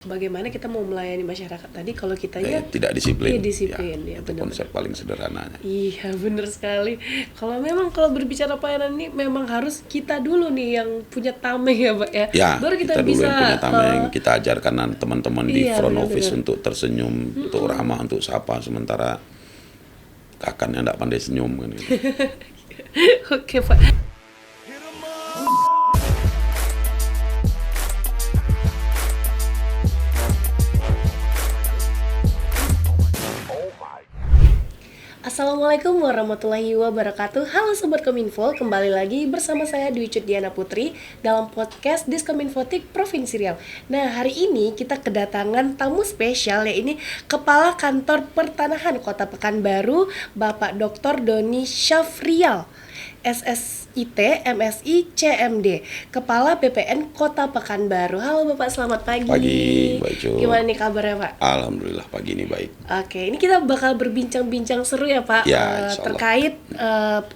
Bagaimana kita mau melayani masyarakat tadi kalau kitanya tidak disiplin. disiplin ya, itu konsep paling sederhananya. Iya, bener sekali. Kalau berbicara pelayanan ini memang harus kita dulu nih yang punya tameng ya, Pak ya. Ya, Baru kita dulu bisa yang punya tameng, kita ajarkan teman-teman di front office untuk tersenyum, untuk ramah, untuk sapa, sementara kakaknya tidak pandai senyum kan gitu. Oke, Pak. Assalamualaikum warahmatullahi wabarakatuh. Halo Sobat Kominfo, kembali lagi bersama saya Dwi Diana Putri dalam podcast Diskominfotik Provinsi Riau. Nah, hari ini kita kedatangan tamu spesial, yaitu Kepala Kantor Pertanahan Kota Pekanbaru, Bapak Dr. Doni Syafrial, SSIT, MSI, CMD, Kepala BPN Kota Pekanbaru. Halo Bapak, selamat pagi. Pagi, baik. Gimana nih kabarnya Pak? Alhamdulillah pagi ini baik. Oke, ini kita bakal berbincang-bincang seru ya Pak, ya, terkait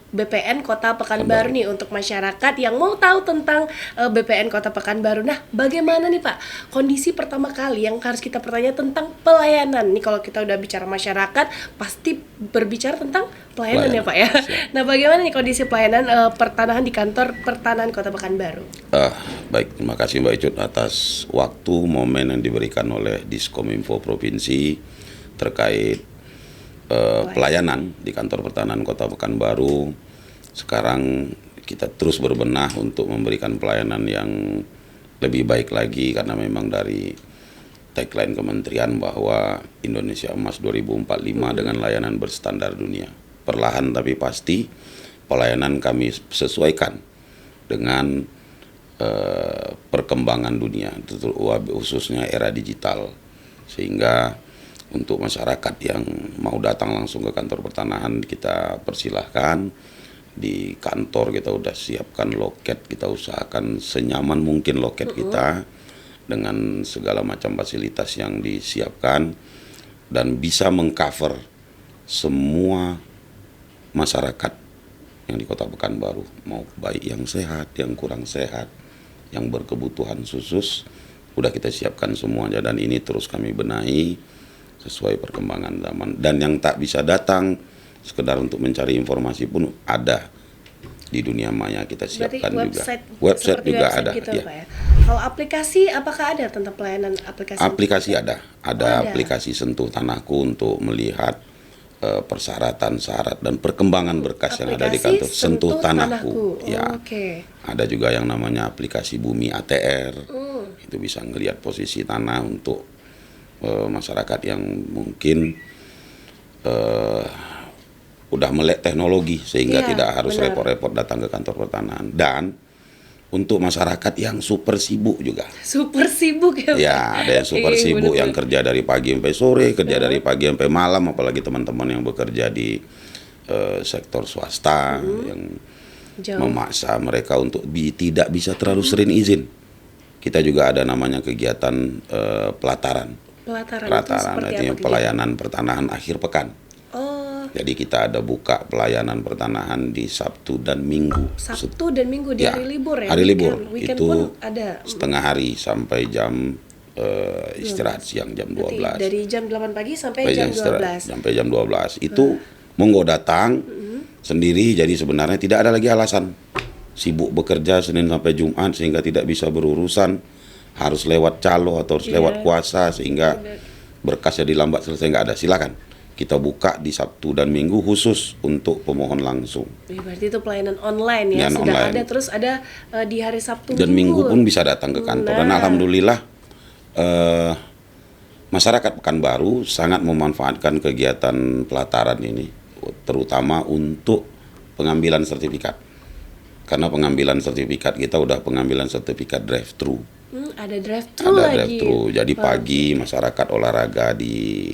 BPN Kota Pekanbaru nih, untuk masyarakat yang mau tahu tentang BPN Kota Pekanbaru. Nah, bagaimana nih Pak kondisi pertama kali yang harus kita bertanya tentang pelayanan. Nih kalau kita udah bicara masyarakat pasti berbicara tentang pelayanan ya Pak ya. Nah, bagaimana nih kondisi pelayanan pertanahan di kantor pertanahan Kota Pekanbaru? Baik, terima kasih Mbak Icut atas waktu momen yang diberikan oleh Diskominfo Provinsi terkait pelayanan di kantor pertanahan Kota Pekanbaru. Sekarang kita terus berbenah untuk memberikan pelayanan yang lebih baik lagi, karena memang dari tagline kementerian bahwa Indonesia Emas 2045 dengan layanan berstandar dunia. Perlahan tapi pasti pelayanan kami sesuaikan dengan perkembangan dunia, khususnya era digital, sehingga untuk masyarakat yang mau datang langsung ke kantor pertanahan kita persilahkan. Di kantor kita udah siapkan loket, kita usahakan senyaman mungkin loket kita dengan segala macam fasilitas yang disiapkan dan bisa mengcover semua masyarakat yang di Kota Pekanbaru, mau baik yang sehat, yang kurang sehat, yang berkebutuhan khusus, udah kita siapkan semuanya, dan ini terus kami benahi sesuai perkembangan zaman. Dan yang tak bisa datang sekedar untuk mencari informasi pun ada di dunia maya, kita siapkan. Berarti website juga ada gitu, ya. Pak ya. Kalau aplikasi, apakah ada tentang pelayanan aplikasi? Aplikasi ada aplikasi Sentuh Tanahku untuk melihat persyaratan, syarat dan perkembangan berkas yang ada di kantor. Sentuh Tanahku. Ya. Ada juga yang namanya aplikasi Bumi ATR. Itu bisa ngelihat posisi tanah untuk masyarakat yang mungkin udah melek teknologi sehingga tidak harus repot-repot datang ke kantor pertanahan. Dan untuk masyarakat yang super sibuk juga. Super sibuk ya Pak? Ya, ada yang super sibuk, yang kerja dari pagi sampai sore, kerja dari pagi sampai malam, apalagi teman-teman yang bekerja di sektor swasta yang memaksa mereka untuk tidak bisa terlalu sering izin. Kita juga ada namanya kegiatan pelataran. Pelataran artinya pelayanan pertanahan akhir pekan. Jadi kita ada buka pelayanan pertanahan di Sabtu dan Minggu. Sabtu dan Minggu di hari libur ya? Hari libur. Weekend itu pun ada. Setengah hari sampai jam istirahat siang jam 12. Dari jam 8 pagi sampai jam 12. Sampai jam 12. Itu monggo datang sendiri, jadi sebenarnya tidak ada lagi alasan sibuk bekerja Senin sampai Jumat sehingga tidak bisa berurusan, harus lewat calo atau harus lewat kuasa sehingga berkasnya dilambat selesai, nggak ada. Silakan. Kita buka di Sabtu dan Minggu khusus untuk pemohon langsung. Berarti itu pelayanan online ya? Sudah online. Ada, terus ada di hari Sabtu dan Minggu pun bisa datang ke kantor. Dan alhamdulillah masyarakat Pekanbaru sangat memanfaatkan kegiatan pelataran ini, terutama untuk pengambilan sertifikat. Karena pengambilan sertifikat kita udah pengambilan sertifikat drive-thru. Ada drive-thru lagi? Ada drive-thru. Jadi pagi masyarakat olahraga di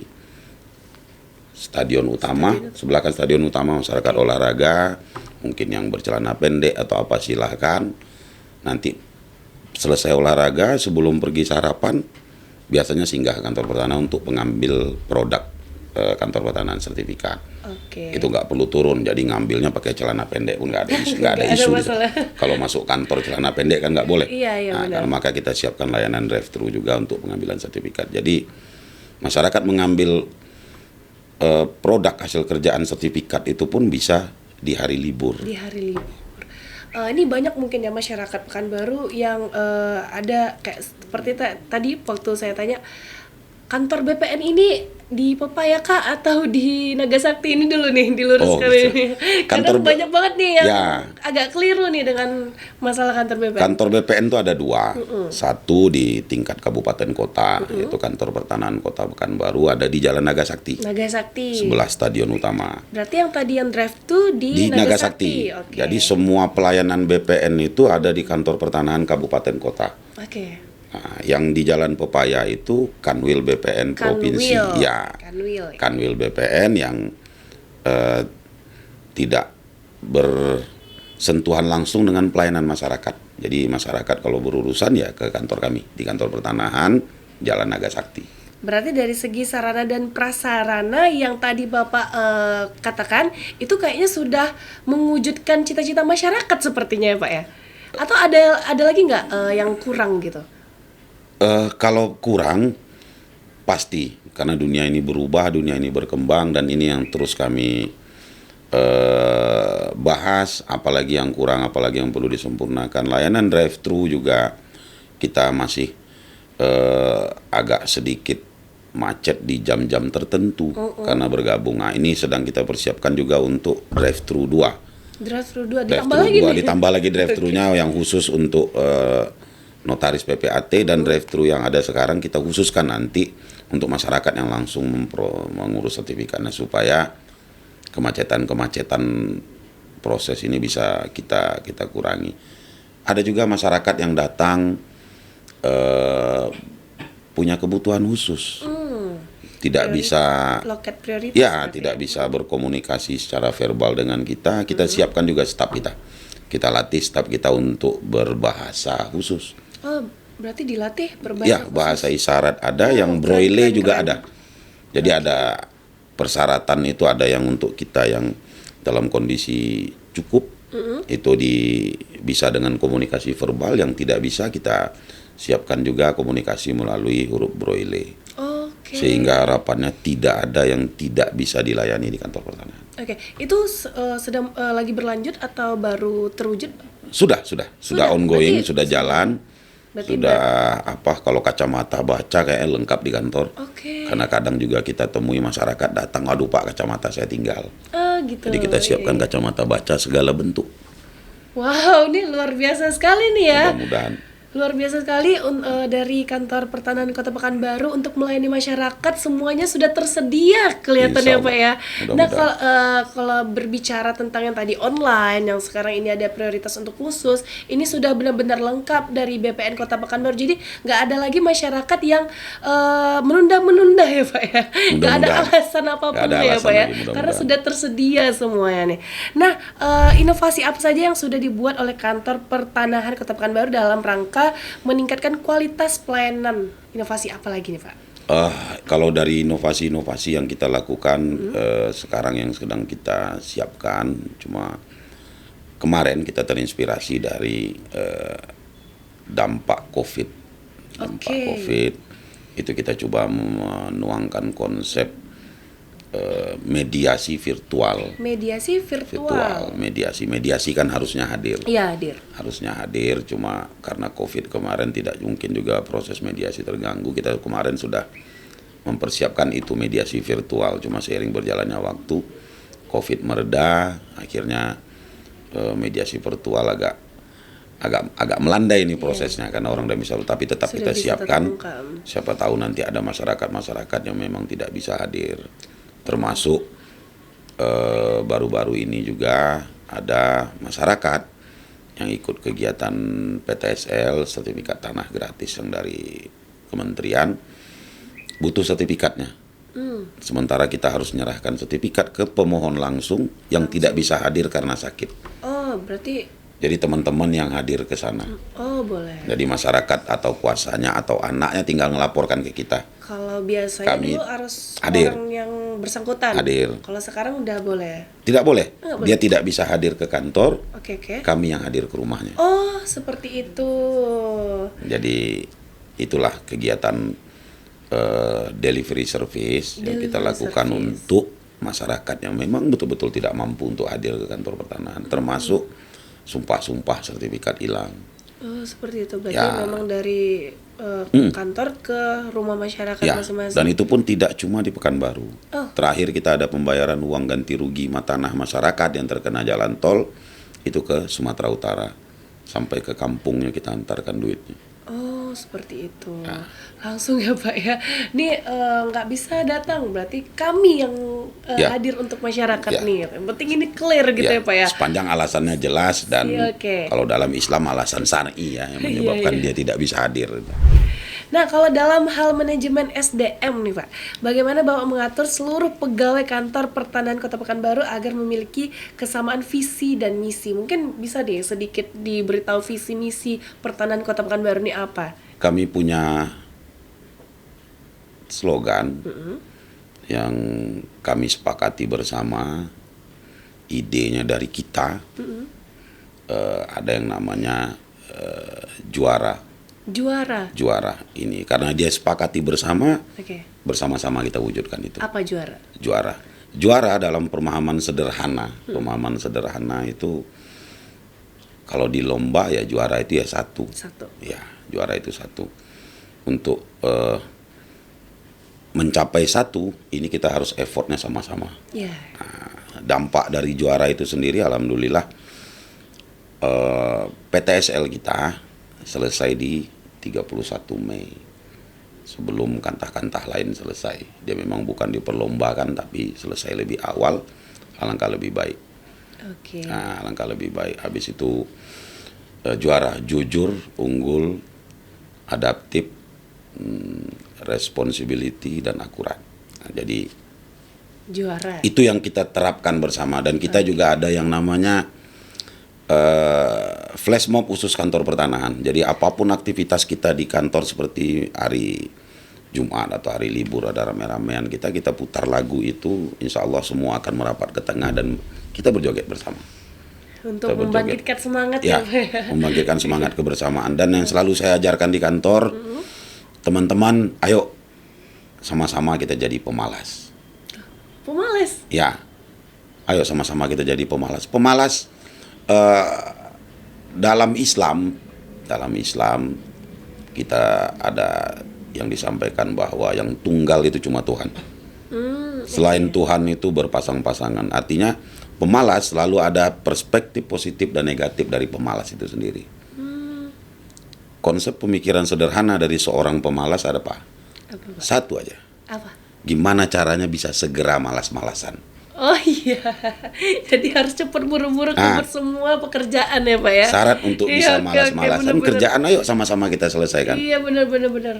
Stadion Utama, sebelah kan Stadion Utama, masyarakat olahraga, mungkin yang bercelana pendek atau apa silahkan. Nanti selesai olahraga, sebelum pergi sarapan, biasanya singgah ke kantor pertanahan untuk mengambil produk kantor pertanahan sertifikat. Oke. Itu nggak perlu turun, jadi ngambilnya pakai celana pendek pun nggak ada isu, nggak ada Nggak ada isu gitu. masalah. Kalau masuk kantor celana pendek kan nggak boleh. Iya, Nah, benar. karena maka kita siapkan layanan drive-thru juga untuk pengambilan sertifikat. Jadi masyarakat mengambil produk hasil kerjaan sertifikat itu pun bisa di hari libur. Di hari libur. Ini banyak mungkin ya masyarakat Pekanbaru yang ada kayak seperti tadi waktu saya tanya, kantor BPN ini di Pepaya kah atau di Nagasakti? Ini dulu nih diluruskan bisa. ini. Karena Kantor banyak banget nih yang ya. agak keliru nih dengan masalah kantor BPN. Kantor BPN itu ada dua, satu di tingkat kabupaten kota, yaitu kantor pertanahan kota Pekanbaru, ada di Jalan Nagasakti, Nagasakti. sebelah stadion utama. Berarti yang tadi yang drive tuh di Nagasakti. Oke. Jadi semua pelayanan BPN itu ada di kantor pertanahan kabupaten kota. Oke. Nah, yang di Jalan Pepaya itu Kanwil BPN provinsi, ya. Kanwil BPN yang tidak bersentuhan langsung dengan pelayanan masyarakat. Jadi masyarakat kalau berurusan ya ke kantor kami di kantor pertanahan Jalan Nagasakti. Berarti dari segi sarana dan prasarana yang tadi Bapak katakan itu kayaknya sudah mewujudkan cita-cita masyarakat sepertinya ya Pak ya? Atau ada lagi nggak yang kurang gitu? Kalau kurang pasti, karena dunia ini berubah, dunia ini berkembang, dan ini yang terus kami bahas, apalagi yang kurang, apalagi yang perlu disempurnakan. Layanan drive-thru juga kita masih agak sedikit macet di jam-jam tertentu karena bergabung. Nah, ini sedang kita persiapkan juga untuk drive-thru 2. Drive-thru 2 ditambah Drive-thru lagi 2, nih. ditambah lagi drive-thru-nya yang khusus untuk notaris PPAT, dan drive-thru yang ada sekarang kita khususkan nanti untuk masyarakat yang langsung mengurus sertifikatnya, supaya kemacetan proses ini bisa kita kurangi. Ada juga masyarakat yang datang punya kebutuhan khusus, tidak bisa loket prioritas. ya tidak bisa berkomunikasi secara verbal dengan kita. Kita siapkan juga staf kita latih staf kita untuk berbahasa khusus. Oh, berarti dilatih berbahasa Ya, khusus. bahasa isyarat ada, yang keren, braille keren, juga keren. ada. Jadi ada persyaratan itu, ada yang untuk kita yang dalam kondisi cukup, itu bisa dengan komunikasi verbal, yang tidak bisa kita siapkan juga komunikasi melalui huruf braille. Oke. Sehingga harapannya tidak ada yang tidak bisa dilayani di kantor pertanahan. Oke, itu sedang lagi berlanjut atau baru terwujud? Sudah ongoing, berarti sudah jalan. berarti Sudah kalau kacamata baca kayaknya lengkap di kantor. Oke. Karena kadang juga kita temui masyarakat datang, aduh Pak, kacamata saya tinggal. Gitu. Jadi kita siapkan Iya. kacamata baca segala bentuk. Wow, ini luar biasa sekali nih ya. Mudah-mudahan. Luar biasa sekali dari kantor pertanahan Kota Pekanbaru untuk melayani masyarakat, semuanya sudah tersedia kelihatannya Insya Pak ya. Allah. Nah Mudah-mudahan. kalau berbicara tentang yang tadi online, yang sekarang ini ada prioritas untuk khusus, ini sudah benar-benar lengkap dari BPN Kota Pekanbaru. Jadi nggak ada lagi masyarakat yang menunda-menunda ya Pak ya. Nggak ada Mudah-mudahan. alasan apapun Nggak ada ya alasan Pak ya. lagi, mudah-mudahan. Karena sudah tersedia semuanya nih. Nah, inovasi apa saja yang sudah dibuat oleh kantor pertanahan Kota Pekanbaru dalam rangka meningkatkan kualitas pelayanan? Inovasi apa lagi nih Pak? Kalau dari inovasi-inovasi yang kita lakukan sekarang yang sedang kita siapkan, cuma kemarin kita terinspirasi dari dampak COVID. Dampak COVID itu kita coba menuangkan konsep mediasi virtual. Mediasi virtual. Mediasi kan harusnya hadir. Iya, hadir. Harusnya hadir, cuma karena COVID kemarin tidak mungkin juga proses mediasi terganggu. Kita kemarin sudah mempersiapkan itu mediasi virtual, cuma seiring berjalannya waktu COVID mereda, akhirnya mediasi virtual agak melandai ini prosesnya karena orang udah bisa, tapi tetap Sudah kita bisa siapkan. terungkap. Siapa tahu nanti ada masyarakat yang memang tidak bisa hadir. Termasuk baru-baru ini juga ada masyarakat yang ikut kegiatan PTSL, sertifikat tanah gratis yang dari kementerian, butuh sertifikatnya. Sementara kita harus menyerahkan sertifikat ke pemohon langsung yang tidak bisa hadir karena sakit. Oh, berarti Jadi teman-teman yang hadir ke sana. boleh. Jadi masyarakat atau kuasanya atau anaknya tinggal melaporkan ke kita. Kalau biasanya Kami dulu harus hadir. orang yang yang bersangkutan. Hadir. Kalau sekarang udah boleh. Tidak boleh. Nggak boleh. Dia tidak bisa hadir ke kantor. Oke. Kami yang hadir ke rumahnya. Oh, seperti itu. Jadi itulah kegiatan delivery service yang kita lakukan untuk masyarakat yang memang betul-betul tidak mampu untuk hadir ke kantor pertanahan, termasuk sumpah-sumpah sertifikat hilang. Oh, seperti itu. Berarti Ya. memang dari kantor ke rumah masyarakat Ya, masing-masing. dan itu pun tidak cuma di Pekanbaru. Oh. Terakhir kita ada pembayaran uang ganti rugi tanah masyarakat yang terkena jalan tol itu ke Sumatera Utara. Sampai ke kampungnya kita antarkan duitnya. Oh, seperti itu. Langsung ya Pak ya. Ini nggak bisa datang, berarti kami yang Ya. hadir untuk masyarakat Ya. nih. Yang penting ini clear gitu ya Pak ya. Sepanjang alasannya jelas dan Iya, oke. kalau dalam Islam alasan syar'i ya yang menyebabkan Iya. dia tidak bisa hadir. Nah, kalau dalam hal manajemen SDM nih Pak, bagaimana Bapak mengatur seluruh pegawai kantor pertanahan Kota Pekanbaru agar memiliki kesamaan visi dan misi? Mungkin bisa deh sedikit diberitahu visi misi pertanahan Kota Pekanbaru ini apa? Kami punya slogan yang kami sepakati bersama, idenya dari kita. Ada yang namanya juara ini karena dia sepakati bersama, Oke. bersama-sama kita wujudkan itu. Apa juara? Juara dalam pemahaman sederhana itu kalau di lomba ya juara itu ya satu. Ya, juara itu satu. Untuk mencapai satu ini kita harus effortnya sama-sama. Ya. Dampak dari juara itu sendiri alhamdulillah PTSL kita selesai di 31 Mei sebelum kantah-kantah lain selesai. Dia memang bukan diperlombakan tapi selesai lebih awal, alangkah lebih baik. Oke. Nah, alangkah lebih baik. Habis itu juara jujur, unggul, adaptif, responsibility dan akurat. Nah, jadi Juara. itu yang kita terapkan bersama dan kita juga ada yang namanya flash mob khusus kantor pertanahan. Jadi apapun aktivitas kita di kantor seperti hari Jumat atau hari libur ada rame-ramean kita putar lagu itu, insya Allah semua akan merapat ke tengah dan kita berjoget bersama. Untuk Kita membangkitkan semangat Ya, Pak ya. membangkitkan semangat kebersamaan dan yang selalu saya ajarkan di kantor, teman-teman, ayo sama-sama kita jadi pemalas. Pemalas. Ya, ayo sama-sama kita jadi pemalas. Pemalas dalam Islam kita ada yang disampaikan bahwa yang tunggal itu cuma Tuhan. Selain Tuhan itu berpasang-pasangan. Artinya pemalas selalu ada perspektif positif dan negatif dari pemalas itu sendiri. Konsep pemikiran sederhana dari seorang pemalas ada apa? Apa, Pak? Satu aja. Apa? Gimana caranya bisa segera malas-malasan? Oh iya. Jadi harus cepat buru-buru keluar semua pekerjaan ya Pak ya. Syarat untuk bisa Iya, oke, malas-malasan bener-bener. kerjaan ayo sama-sama kita selesaikan. Iya benar.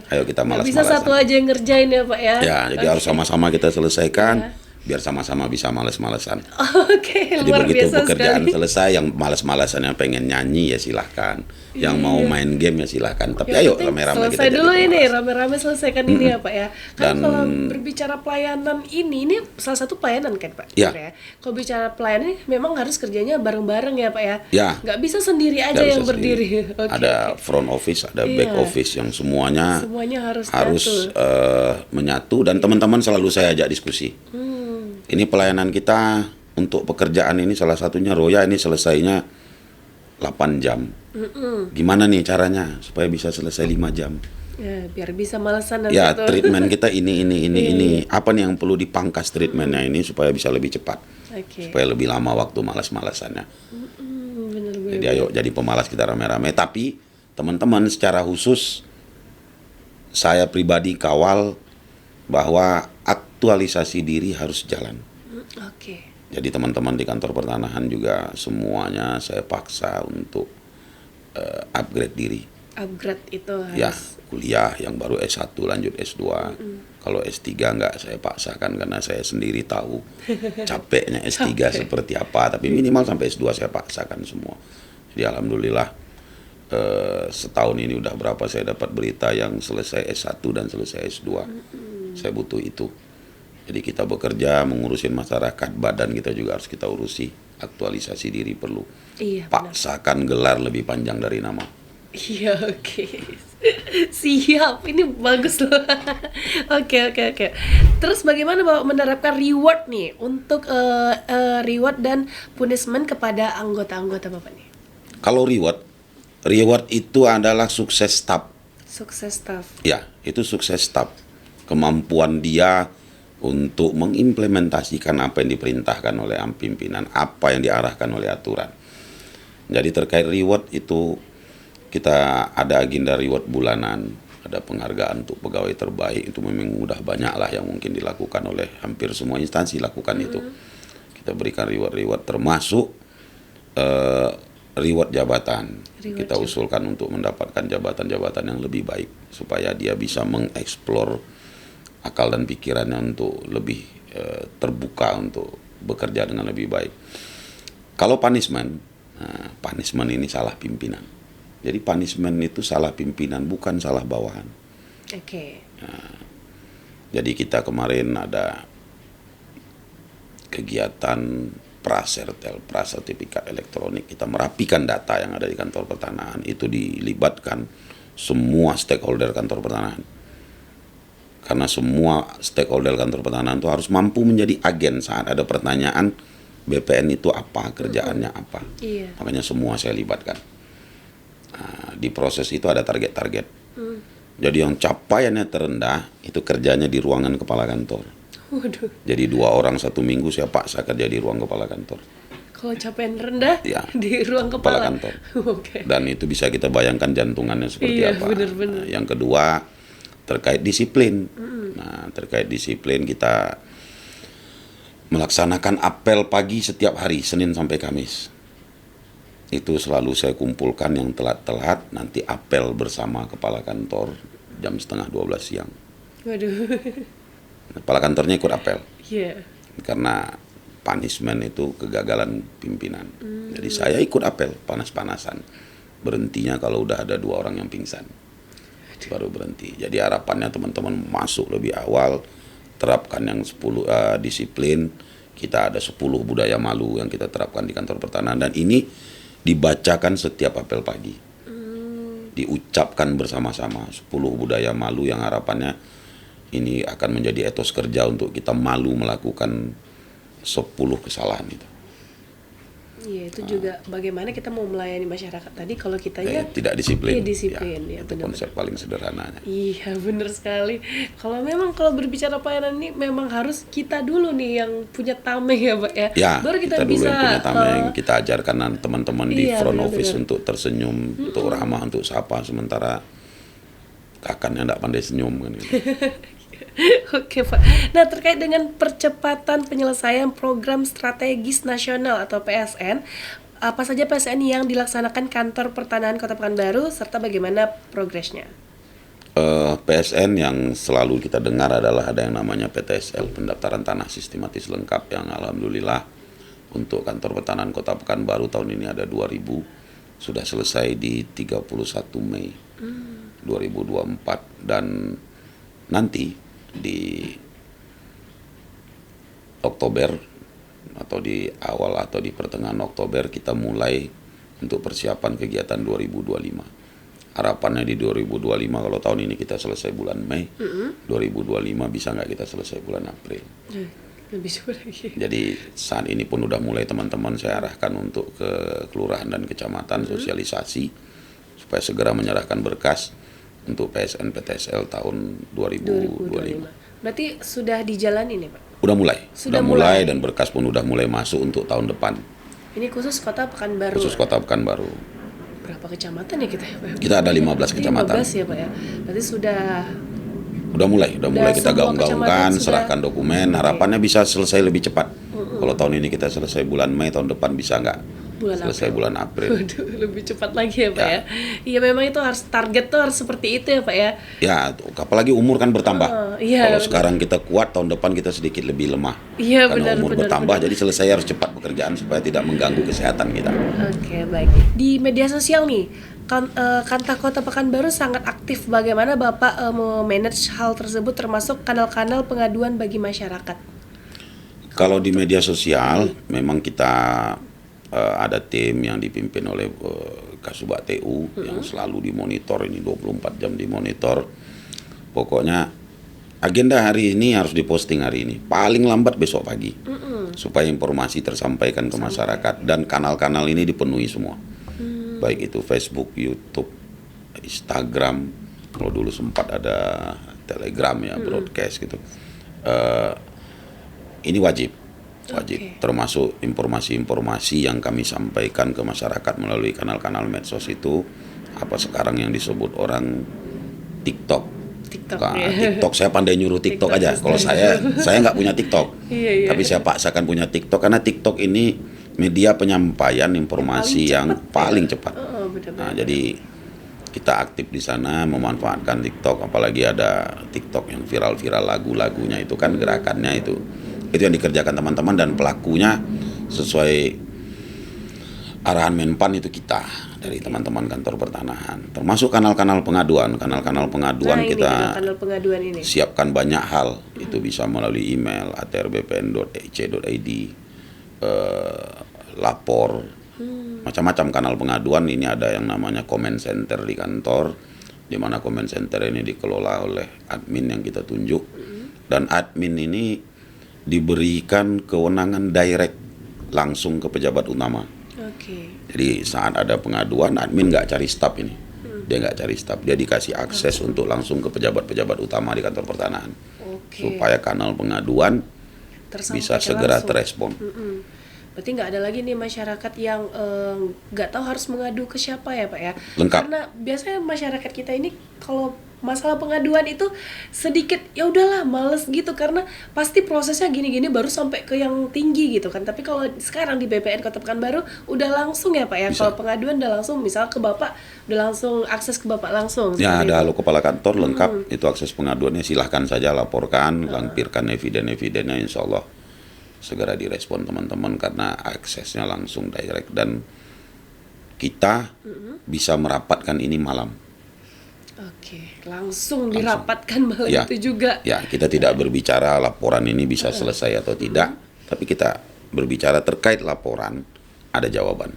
Ayo kita Nggak bisa malas-malasan. satu aja yang ngerjain ya Pak ya. Ya, jadi harus sama-sama kita selesaikan Iya. biar sama-sama bisa malas-malasan. Oke, Jadi luar begitu biasa pekerjaan sekali. selesai, yang malas-malasan yang pengen nyanyi ya silahkan, yang mau main game ya silahkan. Tapi Yang ayo penting rame-rame kita selesai jadi dulu ini, pemalas. rame-rame selesaikan ini ya Pak ya. Kan Dan- kalau berbicara pelayanan ini salah satu pelayanan kan Pak? Ya. Bener Kalau bicara pelayanan ini memang harus kerjanya bareng-bareng ya Pak ya. Ya. Nggak bisa sendiri aja Nggak yang bisa berdiri. sendiri. Oke, Ada oke. front office, ada Iya. back office yang semuanya Semuanya harus menyatu dan teman-teman selalu saya ajak diskusi. Ini pelayanan kita untuk pekerjaan ini salah satunya Roya ini selesainya 8 jam. Gimana nih caranya supaya bisa selesai 5 jam? Ya, biar bisa malasan nanti Ya, tuh. treatment kita ini. Apa nih yang perlu dipangkas treatmentnya ini supaya bisa lebih cepat, Oke. supaya lebih lama waktu malas-malasannya. Bener. Jadi ayo jadi pemalas kita rame-rame. Tapi teman-teman secara khusus saya pribadi kawal bahwa aktualisasi diri harus jalan. Oke. Jadi teman-teman di kantor pertanahan juga semuanya saya paksa untuk upgrade diri. Upgrade itu Ya, harus. kuliah yang baru S1 lanjut S2. Kalau S3 enggak saya paksakan karena saya sendiri tahu capeknya S3 seperti apa, tapi minimal sampai S2 saya paksakan semua. Jadi alhamdulillah setahun ini udah berapa saya dapat berita yang selesai S1 dan selesai S2. Saya butuh itu. Jadi kita bekerja mengurusin masyarakat, badan kita juga harus kita urusi, aktualisasi diri perlu. Iya, benar. Paksakan gelar lebih panjang dari nama. Iya, oke. Siap, ini bagus loh. Oke. Terus bagaimana Bapak menerapkan reward nih untuk reward dan punishment kepada anggota-anggota Bapak nih? Kalau reward itu adalah sukses staff. Sukses staff. Ya, itu sukses staff. Kemampuan dia untuk mengimplementasikan apa yang diperintahkan oleh pimpinan, apa yang diarahkan oleh aturan. Jadi terkait reward itu kita ada agenda reward bulanan, ada penghargaan untuk pegawai terbaik, itu memang udah banyak lah yang mungkin dilakukan oleh hampir semua instansi lakukan itu. Kita berikan reward termasuk reward jabatan. Kita usulkan untuk mendapatkan jabatan-jabatan yang lebih baik supaya dia bisa mengeksplor akal dan pikirannya untuk lebih terbuka untuk bekerja dengan lebih baik. Kalau punishment ini salah pimpinan. Jadi punishment itu salah pimpinan, bukan salah bawahan. Oke. Jadi kita kemarin ada kegiatan prasertifikat elektronik. Kita merapikan data yang ada di kantor pertanahan. Itu dilibatkan semua stakeholder kantor pertanahan. Karena semua stakeholder kantor pertanahan itu harus mampu menjadi agen saat ada pertanyaan BPN itu apa, kerjaannya apa. Iya. Makanya semua saya libatkan. Di proses itu ada target-target. Jadi yang capaiannya terendah itu kerjanya di ruangan kepala kantor. Waduh. Jadi 2 orang 1 minggu saya paksa kerja di ruang kepala kantor. Kalau capaian rendah Ya, di ruang kepala kantor. Oke. Dan itu bisa kita bayangkan jantungannya seperti Iya, apa. benar. Yang kedua terkait disiplin. Nah, terkait disiplin kita melaksanakan apel pagi setiap hari, Senin sampai Kamis. Itu selalu saya kumpulkan yang telat-telat, nanti apel bersama kepala kantor jam 11:30 siang. Waduh. Kepala kantornya ikut apel. Iya. Karena punishment itu kegagalan pimpinan. Jadi saya ikut apel, panas-panasan. Berhentinya kalau udah ada 2 orang yang pingsan. Baru berhenti. Jadi harapannya teman-teman masuk lebih awal, terapkan yang 10 disiplin. Kita ada 10 budaya malu yang kita terapkan di kantor pertanahan, dan ini dibacakan setiap apel pagi. Diucapkan bersama-sama 10 budaya malu yang harapannya ini akan menjadi etos kerja untuk kita malu melakukan 10 kesalahan itu. Iya, itu juga bagaimana kita mau melayani masyarakat tadi kalau kitanya tidak disiplin. Iya, disiplin. Ya, itu konsep paling sederhananya. Iya, benar sekali. Kalau berbicara pelayanan ini memang harus kita dulu nih yang punya tameng ya, Pak ya. Ya, baru kita dulu bisa yang punya tameng, kita ajarkan teman-teman di front office benar. untuk tersenyum, untuk ramah, untuk sapa, sementara kakannya tidak pandai senyum kan gitu. Oke Pak. Nah, terkait dengan percepatan penyelesaian program strategis nasional atau PSN, apa saja PSN yang dilaksanakan kantor pertanahan Kota Pekanbaru serta bagaimana progresnya? PSN yang selalu kita dengar adalah ada yang namanya PTSL, pendaftaran tanah sistematis lengkap, yang alhamdulillah untuk kantor pertanahan Kota Pekanbaru tahun ini ada 2.000, sudah selesai di 31 Mei 2024, dan nanti di Oktober atau di awal atau di pertengahan Oktober kita mulai untuk persiapan kegiatan 2025. Harapannya di 2025, kalau tahun ini kita selesai bulan Mei, 2025 bisa nggak kita selesai bulan April. Lebih cepat lagi. Jadi saat ini pun udah mulai teman-teman saya arahkan untuk ke kelurahan dan kecamatan sosialisasi supaya segera menyerahkan berkas untuk PSN PTSL tahun 2025. Berarti sudah dijalani nih Pak? Udah mulai. Sudah mulai dan berkas pun udah mulai masuk untuk tahun depan. Ini khusus Kota Pekanbaru. Khusus Kota Pekanbaru. Berapa kecamatan ya kita? Kita ada 15 kecamatan. 15 ya Pak ya. Berarti udah mulai kita semua gaung-gaungkan, kecamatan serahkan dokumen. Harapannya bisa selesai lebih cepat. Kalau tahun ini kita selesai bulan Mei, tahun depan bisa nggak? Selesai bulan April. Waduh, lebih cepat lagi ya Pak ya. Iya, memang itu harus target tuh harus seperti itu ya Pak ya. Ya, apalagi umur kan bertambah. Iya, kalau sekarang kita kuat, tahun depan kita sedikit lebih lemah. Iya, karena umur bertambah, benar. jadi selesai harus cepat pekerjaan supaya tidak mengganggu kesehatan kita. Oke, baik. Di media sosial nih, Kantor Kota Pekanbaru sangat aktif. Bagaimana Bapak memanage hal tersebut termasuk kanal-kanal pengaduan bagi masyarakat? Kalau di media sosial memang kita ada tim yang dipimpin oleh Kasubag TU yang selalu dimonitor, ini 24 jam dimonitor. Pokoknya agenda hari ini harus diposting hari ini, paling lambat besok pagi, supaya informasi tersampaikan ke masyarakat dan kanal-kanal ini dipenuhi semua, baik itu Facebook, YouTube, Instagram, kalau dulu sempat ada Telegram ya, broadcast gitu. Ini wajib, termasuk informasi-informasi yang kami sampaikan ke masyarakat melalui kanal-kanal medsos itu, apa sekarang yang disebut orang TikTok. TikTok saya pandai nyuruh TikTok aja. Kalau saya nggak punya TikTok, tapi saya paksakan punya TikTok karena TikTok ini media penyampaian informasi yang paling cepat. Nah, jadi kita aktif di sana memanfaatkan TikTok, apalagi ada TikTok yang viral-viral lagu-lagunya itu kan gerakannya itu yang dikerjakan teman-teman dan pelakunya sesuai arahan Menpan itu kita dari teman-teman kantor pertanahan, termasuk kanal-kanal pengaduan kita kanal pengaduan ini. Siapkan banyak hal, itu bisa melalui email atrbpn.ec.id, lapor, macam-macam kanal pengaduan. Ini ada yang namanya comment center di kantor, di mana comment center ini dikelola oleh admin yang kita tunjuk, dan admin ini diberikan kewenangan direct langsung ke pejabat utama. Jadi saat ada pengaduan, admin nggak cari staf ini, dia nggak cari staf, dia dikasih akses untuk langsung ke pejabat-pejabat utama di kantor pertanahan, supaya kanal pengaduan bisa segera terrespon. Berarti nggak ada lagi nih masyarakat yang nggak tahu harus mengadu ke siapa ya Pak ya? Lengkap. Karena biasanya masyarakat kita ini kalau masalah pengaduan itu sedikit ya udahlah males gitu, karena pasti prosesnya gini-gini baru sampai ke yang tinggi gitu kan. Tapi kalau sekarang di BPN Kota Pekanbaru udah langsung ya Pak ya, kalau pengaduan udah langsung, misal ke Bapak udah langsung akses ke Bapak langsung. Ya ada halo kepala kantor lengkap, itu akses pengaduannya, silahkan saja laporkan, lampirkan eviden-evidennya, insya Allah segera direspon teman-teman karena aksesnya langsung direct, dan kita bisa merapatkan ini malam. Langsung dirapatkan malam ya, itu juga. Ya, kita tidak berbicara laporan ini bisa selesai atau tidak, tapi kita berbicara terkait laporan ada jawaban.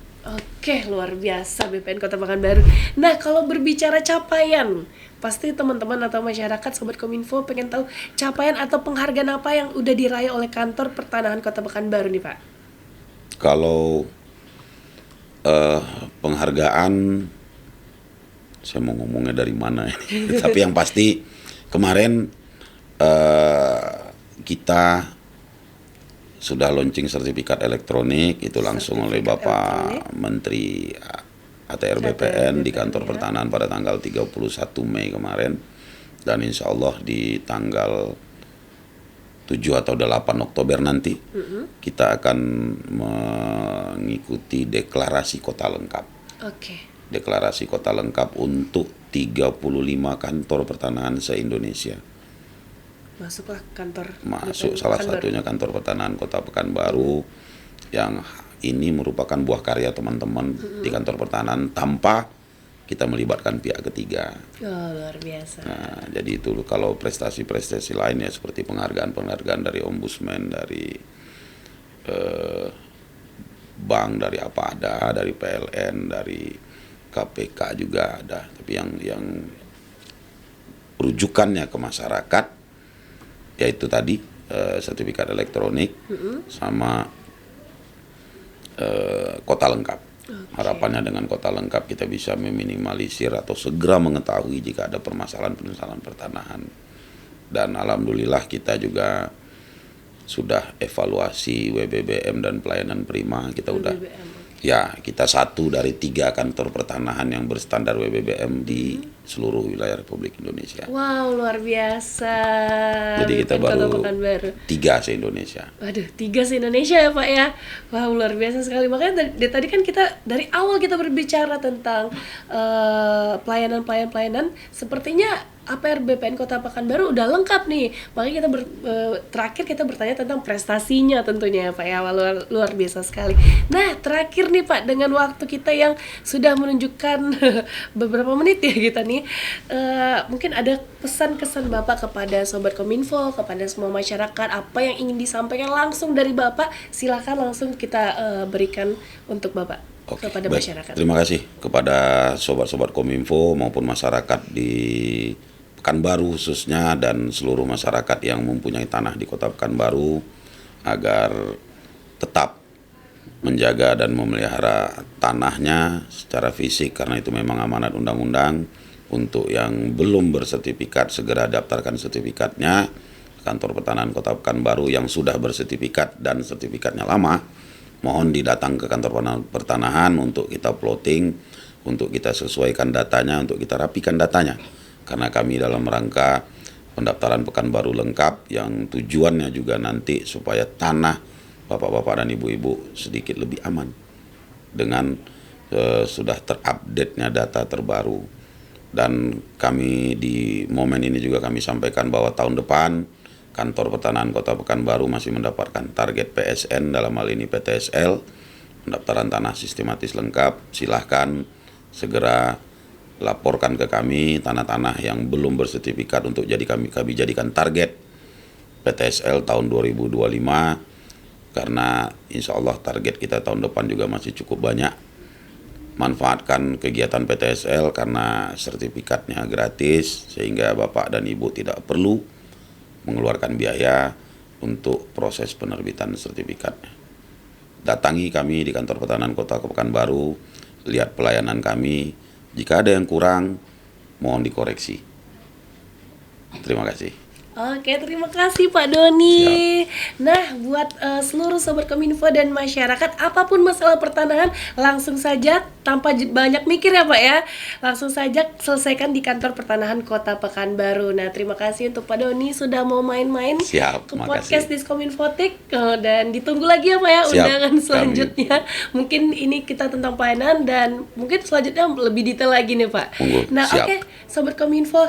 Luar biasa BPN Kota Pekanbaru. Nah, kalau berbicara capaian, pasti teman-teman atau masyarakat Sobat Kominfo pengen tahu capaian atau penghargaan apa yang udah diraih oleh kantor pertanahan Kota Pekanbaru nih Pak. Kalau penghargaan, saya mau ngomongnya dari mana ini. Tapi yang pasti kemarin kita sudah launching sertifikat elektronik, itu langsung oleh Bapak Menteri ATR BPN di kantor pertanahan pada tanggal 31 Mei kemarin, dan insya Allah di tanggal 7 atau 8 Oktober nanti kita akan mengikuti deklarasi kota lengkap. Deklarasi kota lengkap untuk 35 kantor pertanahan se-Indonesia. Masuk salah satunya kantor pertanahan Kota Pekanbaru, yang ini merupakan buah karya teman-teman di kantor pertanahan tanpa kita melibatkan pihak ketiga. Luar biasa. Nah, jadi itu kalau prestasi-prestasi lainnya seperti penghargaan-penghargaan dari Ombudsman, dari bank, dari apa ada, dari PLN, dari KPK juga ada. Tapi yang rujukannya ke masyarakat yaitu tadi sertifikat elektronik sama kota lengkap. Harapannya dengan kota lengkap kita bisa meminimalisir atau segera mengetahui jika ada permasalahan pertanahan. Dan alhamdulillah kita juga sudah evaluasi WBBM dan pelayanan prima. Kita udah kita 1 dari 3 kantor pertanahan yang berstandar WBBM di seluruh wilayah Republik Indonesia. Wow, luar biasa. Jadi kita baru 3 se-Indonesia. Waduh, 3 se-Indonesia ya Pak ya. Wow, luar biasa sekali. Makanya tadi kan kita dari awal kita berbicara tentang pelayanan. Sepertinya APR BPN Kota Pekanbaru udah lengkap nih. Makanya kita terakhir kita bertanya tentang prestasinya tentunya ya Pak ya, luar biasa sekali. Nah terakhir nih Pak, dengan waktu kita yang sudah menunjukkan beberapa menit ya kita nih, mungkin ada pesan kesan Bapak kepada Sobat Kominfo, kepada semua masyarakat, apa yang ingin disampaikan langsung dari Bapak, silakan langsung kita berikan untuk Bapak. Oke, kepada baik. masyarakat. Terima kasih kepada sobat-sobat Kominfo maupun masyarakat di Pekanbaru khususnya dan seluruh masyarakat yang mempunyai tanah di Kota Pekanbaru agar tetap menjaga dan memelihara tanahnya secara fisik karena itu memang amanat undang-undang. Untuk yang belum bersertifikat segera daftarkan sertifikatnya Kantor Pertanahan Kota Pekanbaru. Yang sudah bersertifikat dan sertifikatnya lama, mohon didatang ke Kantor Pertanahan untuk kita plotting, untuk kita sesuaikan datanya, untuk kita rapikan datanya. Karena kami dalam rangka pendaftaran Pekanbaru lengkap yang tujuannya juga nanti supaya tanah bapak-bapak dan ibu-ibu sedikit lebih aman dengan sudah terupdate-nya data terbaru. Dan kami di momen ini juga kami sampaikan bahwa tahun depan Kantor Pertanahan Kota Pekanbaru masih mendapatkan target PSN, dalam hal ini PTSL, pendaftaran tanah sistematis lengkap. Silahkan segera laporkan ke kami tanah-tanah yang belum bersertifikat untuk kami jadikan target PTSL tahun 2025, karena insya Allah target kita tahun depan juga masih cukup banyak. Manfaatkan kegiatan PTSL karena sertifikatnya gratis sehingga Bapak dan Ibu tidak perlu mengeluarkan biaya untuk proses penerbitan sertifikatnya. Datangi kami di Kantor Pertanahan Kota Pekanbaru, lihat pelayanan kami. Jika ada yang kurang, mohon dikoreksi. Terima kasih. Oke, terima kasih Pak Doni. Nah, buat seluruh Sobat Kominfo dan masyarakat, apapun masalah pertanahan, langsung saja tanpa banyak mikir ya Pak ya, langsung saja selesaikan di Kantor Pertanahan Kota Pekanbaru. Nah, terima kasih untuk Pak Doni sudah mau main-main ke podcast Diskominfotik, dan ditunggu lagi ya Pak ya undangan selanjutnya. Mungkin ini kita tentang pelayanan dan mungkin selanjutnya lebih detail lagi nih Pak. Nah, oke, Sobat Kominfo,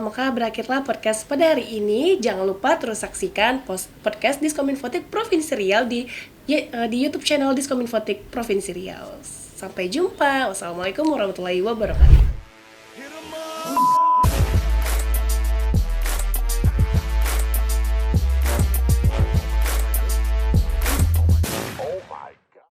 maka berakhirlah podcast pada hari ini. Jangan lupa terus saksikan podcast Diskominfotik Provinsi Riau di YouTube channel Diskominfotik Provinsi Riau. Sampai jumpa. Wassalamualaikum warahmatullahi wabarakatuh.